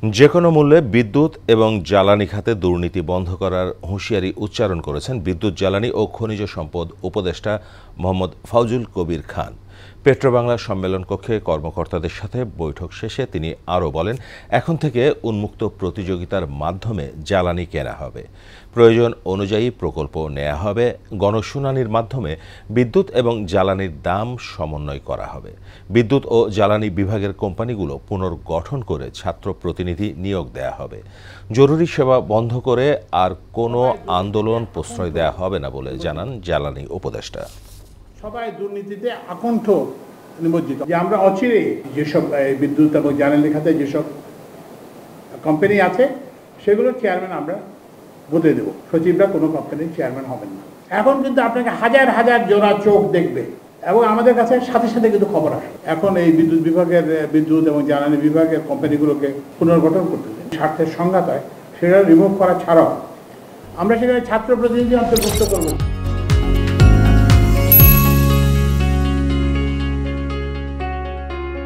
যেকোনো মূল্যে বিদ্যুৎ এবং জ্বালানি খাতে দুর্নীতি বন্ধ করার হুঁশিয়ারি উচ্চারণ করেছেন বিদ্যুৎ, জ্বালানি ও খনিজ সম্পদ উপদেষ্টা মোহাম্মদ ফাউজুল কবির খান। পেট্রোবাংলা সম্মেলন কক্ষে কর্মকর্তাদের সাথে বৈঠক শেষে তিনি আরও বলেন, এখন থেকে উন্মুক্ত প্রতিযোগিতার মাধ্যমে জ্বালানি কেনা হবে, প্রয়োজন অনুযায়ী প্রকল্প নেওয়া হবে, গণশুনানির মাধ্যমে বিদ্যুৎ এবং জ্বালানির দাম সমন্বয় করা হবে। বিদ্যুৎ ও জ্বালানি বিভাগের কোম্পানিগুলো পুনর্গঠন করে ছাত্র প্রতিনিধি নিয়োগ দেয়া হবে। জরুরি সেবা বন্ধ করে আর কোনো আন্দোলন প্রশ্রয় দেয়া হবে না বলে জানান জ্বালানি উপদেষ্টা। সবাই দুর্নীতিতে আকণ্ঠ নিমজ্জিত, যে আমরা অচিরে যেসব বিদ্যুৎ এবং জ্বালানি খাতে যেসব কোম্পানি আছে সেগুলোর চেয়ারম্যান আমরা বদলে দেবো। সচিবরা কোনো কোম্পানির চেয়ারম্যান হবেন না। এখন কিন্তু আপনাকে হাজার হাজার জোড়া চোখ দেখবে এবং আমাদের কাছে সাথে সাথে কিন্তু খবর আসে। এখন এই বিদ্যুৎ বিভাগের বিদ্যুৎ এবং জ্বালানি বিভাগের কোম্পানিগুলোকে পুনর্গঠন করতে স্বার্থের সংঘাত হয়, সেটা রিমুভ করা ছাড়াও আমরা সেখানে ছাত্র প্রতিনিধি অন্তর্ভুক্ত করবো।